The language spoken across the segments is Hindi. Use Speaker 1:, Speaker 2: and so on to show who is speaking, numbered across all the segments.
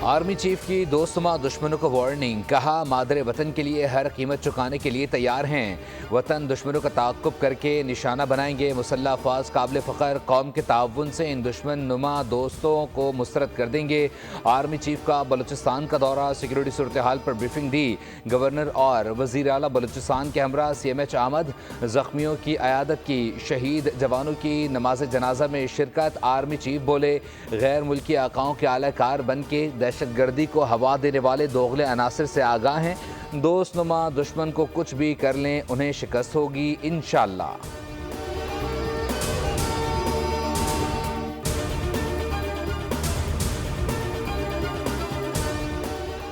Speaker 1: आर्मी चीफ की दोस्तुमा दुश्मनों को वार्निंग, कहा मादरे वतन के लिए हर कीमत चुकाने के लिए तैयार हैं। वतन दुश्मनों का ताक़ुब करके निशाना बनाएंगे। मुसल्लह अफ़वाज काबिल फ़ख्र कौम के ताउन से इन दुश्मन नुमा दोस्तों को मुस्तरद कर देंगे। आर्मी चीफ का बलूचिस्तान का दौरा, सिक्योरिटी सूरत हाल पर ब्रीफिंग दी। गवर्नर और वज़ीर आला बलूचिस्तान के हमरा CMH आमद, ज़ख्मियों की अयादत की। शहीद जवानों की नमाज जनाजा में शिरकत। आर्मी चीफ बोले, गैर मुल्की आकाओं के आलाकार बन के दहशतगर्दी को हवा देने वाले दोगले अनासर से आगाह हैं। दोस्तनुमा दुश्मन को कुछ भी कर लें, उन्हें शिकस्त होगी इंशाअल्लाह।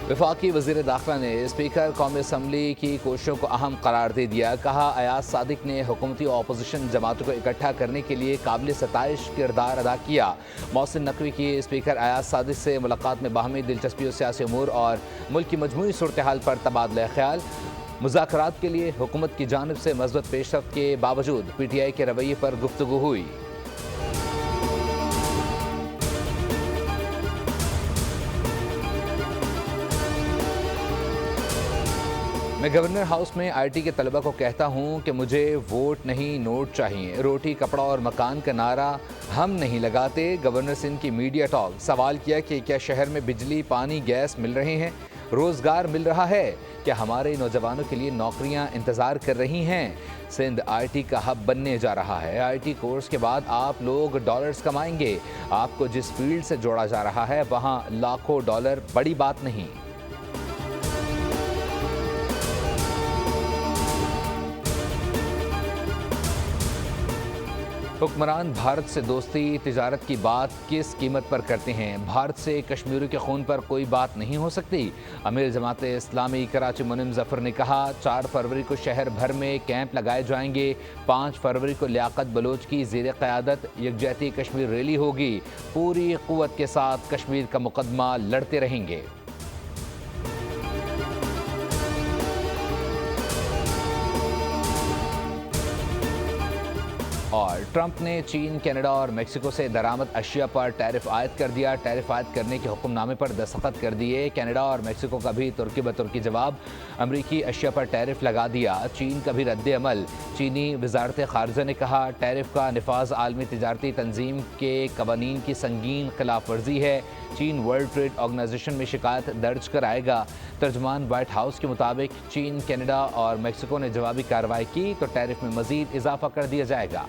Speaker 1: वफाकी वज़ीर दाखिला ने स्पीकर कौमी असम्बली की कोशिशों को अहम करार दे दिया। कहा, अयाज सादिक ने हुकूमती और अपोजिशन जमातों को इकट्ठा करने के लिए काबिल सताइश किरदार अदा किया। मोहसिन नकवी की स्पीकर अयाज सादिक से मुलाकात में बाहमी दिलचस्पी और सियासी अमूर और मुल्क की मजमूई सूरत हाल पर तबादला ख्याल। मुज़ाकरात के लिए हुकूमत की जानिब से मज़बूत पेशरफ्त के बावजूद PTI के रवैये पर गुफ्तगू हुई। मैं गवर्नर हाउस में IT के तलबा को कहता हूँ कि मुझे वोट नहीं नोट चाहिए। रोटी कपड़ा और मकान का नारा हम नहीं लगाते। गवर्नर सिंध की मीडिया टॉक, सवाल किया कि क्या शहर में बिजली पानी गैस मिल रहे हैं, रोज़गार मिल रहा है, क्या हमारे नौजवानों के लिए नौकरियां इंतज़ार कर रही हैं। सिंध IT का हब बनने जा रहा है। IT कोर्स के बाद आप लोग डॉलर्स कमाएंगे। आपको जिस फील्ड से जोड़ा जा रहा है वहाँ लाखों डॉलर बड़ी बात नहीं। हुक्मरान भारत से दोस्ती तिजारत की बात किस कीमत पर करते हैं। भारत से कश्मीरियों के खून पर कोई बात नहीं हो सकती। अमीर जमात इस्लामी कराची मुनिम जफर ने कहा, 4 फरवरी को शहर भर में कैंप लगाए जाएंगे। 5 फरवरी को लियाकत बलोच की ज़ेर क़यादत यकजहती कश्मीर रैली होगी। पूरी क़ुव्वत के साथ कश्मीर का मुकदमा लड़ते रहेंगे। और ट्रंप ने चीन, कनाडा और मेक्सिको से दरामद अशिया पर टैरिफ आयद कर दिया। टैरिफ आयद करने के हुक्मनामे पर दस्तखत कर दिए। कनाडा और मेक्सिको का भी तुर्की बतुर्की जवाब। अमरीकी अशिया पर टैरिफ लगा दिया। चीन का भी रद्द अमल। चीनी वजारत खारजा ने कहा, टैरिफ का निफाज आलमी तिजारती तंजीम के कवानीन की संगीन खिलाफ वर्जी है। चीन वर्ल्ड ट्रेड ऑर्गेनाइजेशन में शिकायत दर्ज कराएगा। तर्जमान वाइट हाउस के मुताबिक चीन, कनाडा और मेक्सिको ने जवाबी कार्रवाई की तो टैरिफ में मजीद इजाफा कर दिया जाएगा।